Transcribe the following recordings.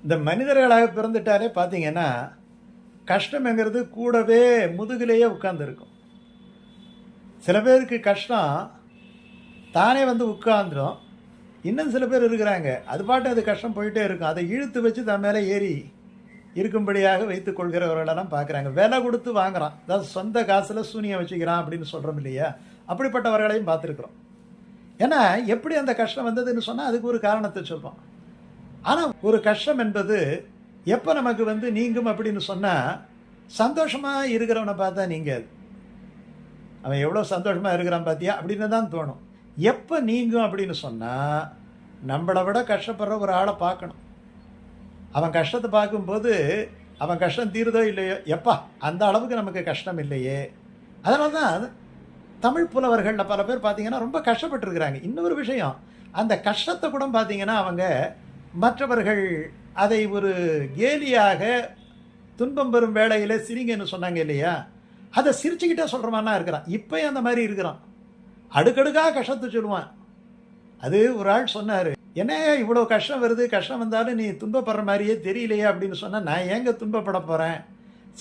இந்த மனிதர்களாக பிறந்துட்டாலே பார்த்தீங்கன்னா கஷ்டம்ங்கிறது கூடவே முதுகிலேயே உட்கார்ந்துருக்கும். சில பேருக்கு கஷ்டம் தானே வந்து உட்கார்ந்துடும். இன்னும் சில பேர் இருக்கிறாங்க அது பாட்டு அது கஷ்டம் போயிட்டே இருக்கும், அதை இழுத்து வச்சு தன் மேலே ஏறி இருக்கும்படியாக வைத்துக் கொள்கிறவர்களெல்லாம் பார்க்குறாங்க. விலை கொடுத்து வாங்குறான், அதாவது சொந்த காசில் சூனியம் வச்சுக்கிறான் அப்படின்னு சொல்கிறோம் இல்லையா, அப்படிப்பட்டவர்களையும் பார்த்துருக்குறோம். ஏன்னா எப்படி அந்த கஷ்டம் வந்ததுன்னு சொன்னால் அதுக்கு ஒரு காரணத்தை சொல்கிறோம். ஆனால் ஒரு கஷ்டம் என்பது எப்போ நமக்கு வந்து நீங்கும் அப்படின்னு சொன்னால், சந்தோஷமாக இருக்கிறவனை பார்த்தா நீங்கள் அவன் எவ்வளோ சந்தோஷமாக இருக்கிறான் பார்த்தியா அப்படின்னு தான் தோணும். எப்போ நீங்கும் அப்படின்னு சொன்னால், நம்மளை விட கஷ்டப்படுற ஒரு ஆளை பார்க்கணும். அவன் கஷ்டத்தை பார்க்கும்போது அவன் கஷ்டம் தீருதோ இல்லையோ, எப்பா அந்த அளவுக்கு நமக்கு கஷ்டம் இல்லையே. அதனால தான் தமிழ் புலவர்களில் பல பேர் பார்த்தீங்கன்னா ரொம்ப கஷ்டப்பட்டுருக்குறாங்க. இன்னொரு விஷயம், அந்த கஷ்டத்தை கூட பார்த்தீங்கன்னா அவங்க மற்றவர்கள் அதை ஒரு கேலியாக துன்பம் பெறும் வேளையில் சிரிங்கன்னு சொன்னாங்க இல்லையா, அதை சிரிச்சுக்கிட்டே சொல்கிறமானா இருக்கிறான். இப்போயும் அந்த மாதிரி இருக்கிறான், அடுக்கடுக்காக கஷ்டத்தை சொல்லுவான். அது ஒரு ஆள் சொன்னார், என்ன இவ்வளோ கஷ்டம் வருது, கஷ்டம் வந்தாலும் நீ துன்பப்படுற மாதிரியே தெரியலையே அப்படின்னு சொன்னால், நான் ஏங்க துன்பப்பட போகிறேன்,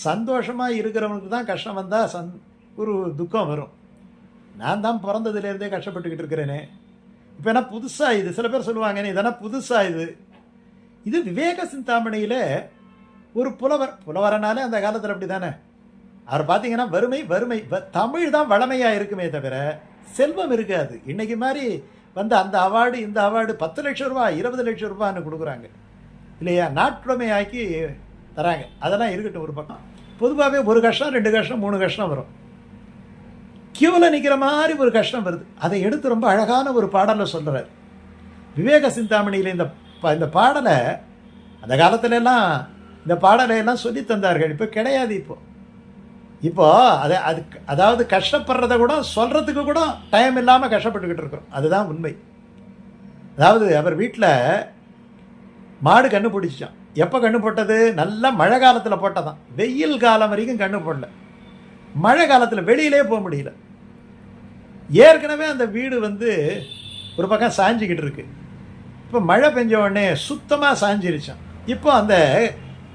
சந்தோஷமாக இருக்கிறவனுக்கு தான் கஷ்டம் வந்தால் ஒரு துக்கம் வரும். நான் தான் பிறந்ததுலேருந்தே கஷ்டப்பட்டுக்கிட்டு இருக்கிறேனே. இப்போ என்ன புதுசாக இது, சில பேர் சொல்லுவாங்க இதெல்லாம் புதுசாக இது விவேக சிந்தாமணியில் ஒரு புலவரனாலே அந்த காலத்தில் அப்படி தானே. அவர் பார்த்தீங்கன்னா வறுமை தமிழ் தான் வளமையாக இருக்குமே தவிர செல்வம் இருக்காது. இன்றைக்கி மாதிரி வந்து அந்த அவார்டு இந்த அவார்டு 10 லட்சம் ரூபா 20 லட்சம் ரூபான்னு கொடுக்குறாங்க இல்லையா, நாட்டுடைமை ஆக்கி தராங்க. அதெல்லாம் இருக்கட்டும் ஒரு பக்கம். பொதுவாகவே ஒரு கஷ்டம் 2 கஷ்டம் 3 கஷ்டம் வரும். கியூவில் நிற்கிற மாதிரி ஒரு கஷ்டம் வருது, அதை எடுத்து ரொம்ப அழகான ஒரு பாடலை சொல்கிறார் விவேக சிந்தாமணியில். இந்த பாடலை அந்த காலத்துலலாம் இந்த பாடலையெல்லாம் சொல்லி தந்தார்கள், இப்போ கிடையாது. இப்போ அதாவது கஷ்டப்படுறத கூட சொல்கிறதுக்கு கூட டைம் இல்லாமல் கஷ்டப்பட்டுக்கிட்டு இருக்கிறோம், அதுதான் உண்மை. அதாவது அவர் வீட்டில் மாடு கண்ணு பிடிச்சான். எப்போ கண்ணு போட்டது, நல்லா மழை காலத்தில் போட்டதான். வெயில் காலம் வரைக்கும் கண்ணு போடல. மழை காலத்தில் வெளியிலே போக முடியல. ஏற்கனவே அந்த வீடு வந்து ஒரு பக்கம் சாஞ்சிக்கிட்டு இருக்கு. இப்போ மழை பெஞ்ச உடனே சுத்தமாக சாஞ்சிருச்சான். இப்போ அந்த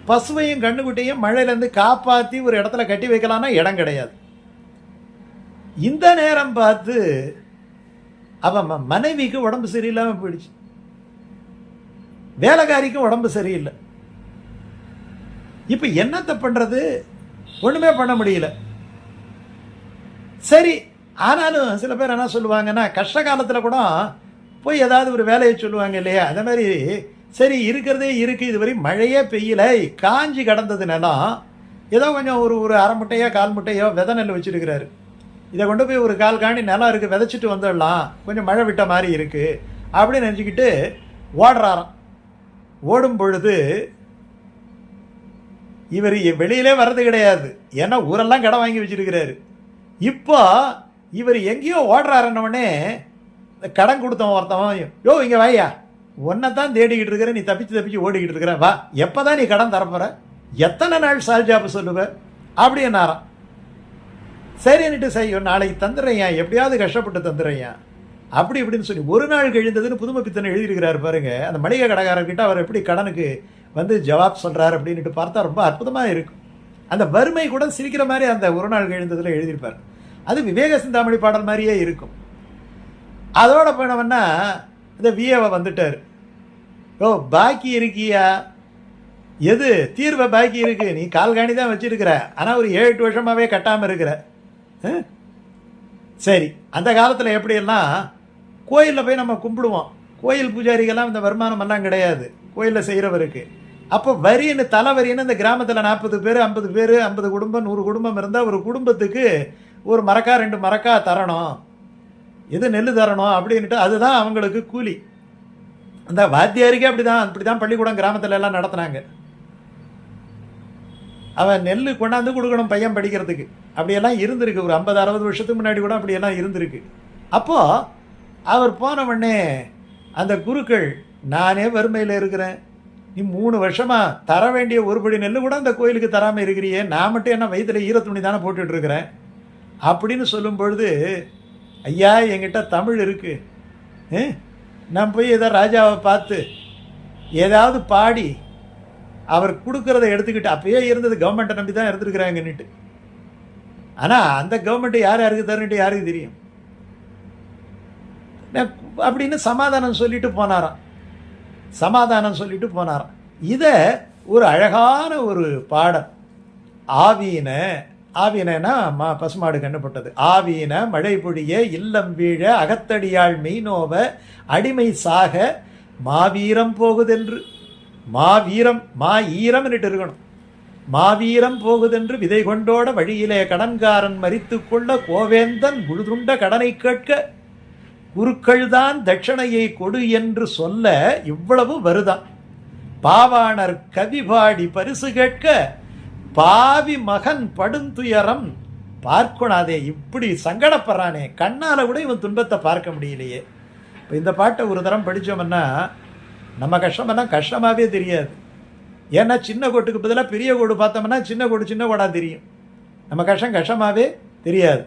பசுவையும் கண்ணுக்குட்டையும் மழையிலேருந்து காப்பாற்றி ஒரு இடத்துல கட்டி வைக்கலான்னா இடம் கிடையாது. இந்த நேரம் பார்த்து அவன் மனைவிக்கு உடம்பு சரியில்லாமல் போயிடுச்சு, வேலைக்காரிக்கும் உடம்பு சரியில்லை. இப்போ என்னத்தை பண்ணுறது, ஒன்றுமே பண்ண முடியல. சரி, ஆனாலும் சில பேர் என்ன சொல்லுவாங்கன்னா, கஷ்ட காலத்தில் கூட போய் ஏதாவது ஒரு வேலையை சொல்லுவாங்க இல்லையா, அந்த மாதிரி சரி இருக்கிறதே இருக்குது, இதுவரை மழையே பெய்யல, காஞ்சி கடந்தது நிலம், ஏதோ கொஞ்சம் ஒரு அரை முட்டையோ 1/4 முட்டையோ விதை நெல் வச்சுருக்கிறாரு. இதை கொண்டு போய் ஒரு 1/4 காணி நிலம் இருக்குது, விதைச்சிட்டு வந்துடலாம், கொஞ்சம் மழை விட்ட மாதிரி இருக்குது அப்படின்னு நினச்சிக்கிட்டு ஓடுறாராம். ஓடும் பொழுது இவர் வெளியிலே வர்றது கிடையாது, ஏன்னா ஊரெல்லாம் கடன் வாங்கி வச்சிருக்கிறாரு. இப்போ இவர் எங்கேயோ ஓடுறாருன்னொடனே கடன் கொடுத்தவன் ஒருத்தவன், யோ இங்கே வாயா, ஒன்றை தான் தேடிக்கிட்டு இருக்கிற, நீ தப்பிச்சு ஓடிக்கிட்டு இருக்கிற, வா எப்போ தான் நீ கடன் தரப்போற, எத்தனை நாள் சால்ஜாப்பு சொல்லுவ அப்படின்னாராம். சரின்னுட்டு செய்யும், நாளைக்கு தந்துடுறேன், எப்படியாவது கஷ்டப்பட்டு தந்துடுறேன் அப்படி இப்படின்னு சொல்லி ஒரு நாள் கழிந்ததுன்னு புதுமை பித்தனை எழுதியிருக்கிறாரு பாருங்க. அந்த மளிகை கடைக்காரர்கிட்ட அவர் எப்படி கடனுக்கு வந்து ஜவாப் சொல்கிறார் அப்படின்ட்டு பார்த்தா ரொம்ப அற்புதமாக இருக்கும். அந்த வறுமை கூட சிரிக்கிற மாதிரி அந்த ஒரு நாள் கழிந்ததில் எழுதியிருப்பார். அது விவேக சிந்தாமணி பாடல் மாதிரியே இருக்கும். அதோட போனவன்னா இந்த விஏவை வந்துட்டார், ஓ பாக்கி இருக்கியா, எது தீர்வை பாக்கி இருக்கு, நீ கால்காணி தான் வச்சிருக்கிற, ஆனால் ஒரு 7-8 வருஷமாகவே கட்டாமல் இருக்கிற. சரி, அந்த காலத்தில் எப்படியெல்லாம் கோயிலில் போய் நம்ம கும்பிடுவோம், கோயில் பூஜாரிகள்லாம் இந்த வருமானம் எல்லாம் கிடையாது கோயிலில் செய்கிறவருக்கு. அப்போ வரின்னு தலைவரின்னு இந்த கிராமத்தில் 40 பேர் 50 பேர் 50 குடும்பம் 100 குடும்பம் இருந்தால் ஒரு குடும்பத்துக்கு ஒரு மரக்கா 2 மரக்கா தரணும், எது நெல் தரணும் அப்படின்ட்டு, அதுதான் அவங்களுக்கு கூலி. அந்த வாத்தியாருக்கே அப்படிதான் பள்ளிக்கூடம் கிராமத்தில் எல்லாம் நடத்துனாங்க. அவன் நெல் கொண்டாந்து கொடுக்கணும் பையன் படிக்கிறதுக்கு, அப்படியெல்லாம் இருந்திருக்கு. ஒரு 50-60 வருஷத்துக்கு முன்னாடி கூட அப்படியெல்லாம் இருந்திருக்கு. அப்போது அவர் போன உடனே அந்த குருக்கள், நானே வறுமையில் இருக்கிறேன், நீ 3 வருஷமாக தர வேண்டிய ஒரு படி நெல் கூட அந்த கோயிலுக்கு தராமல் இருக்கிறியே, நான் மட்டும் என்ன வயிற்றுல ஈரத்துணி தானே போட்டுட்ருக்கிறேன் அப்படின்னு சொல்லும் பொழுது, ஐயா என்கிட்ட தமிழ் இருக்குது, நான் போய் ஏதோ ராஜாவை பார்த்து ஏதாவது பாடி அவர் கொடுக்கறத எடுத்துக்கிட்டு அப்பயே இருந்தது கவர்மெண்ட்டை நம்பி தான் இருந்துருக்குறாங்கன்னுட்டு. ஆனால் அந்த கவர்மெண்ட்டு யார் யாருக்கு தருன்ட்டு யாருக்கு தெரியும் அப்படின்னு சமாதானம் சொல்லிட்டு போனாராம். இதை ஒரு அழகான ஒரு பாடம். ஆவீனா பசுமாடு கண்டுபட்டது. ஆவீன மழை பொழிய இல்லம் வீழ அகத்தடியாள் மெய்நோவ அடிமை சாக மாவீரம் போகுதென்று ஈரம் இருக்கணும். மாவீரம் போகுதென்று விதை கொண்டோட வழியிலே கடன்காரன் மறித்து கொள்ள கோவேந்தன் முழுதுண்ட கடனை கேட்க குருக்கள்தான் தட்சணையை கொடு என்று சொல்ல இவ்வளவு வருதான். பாவாணர் கவிபாடி பரிசு கேட்க பாவி மகன் படுந்துயரம் பார்க்கணாதே. இப்படி சங்கடப்படுறானே, கண்ணால கூட இவன் துன்பத்தை பார்க்க முடியலையே. இப்போ இந்த பாட்டை ஒரு தரம் படித்தோம்னா நம்ம கஷ்டமெல்லாம் கஷ்டமாகவே தெரியாது. ஏன்னா சின்ன கோட்டுக்கு பதிலாக பெரிய கோடு பார்த்தோம்னா சின்ன கோடு சின்ன கோடாக தெரியும். நம்ம கஷ்டமாகவே தெரியாது.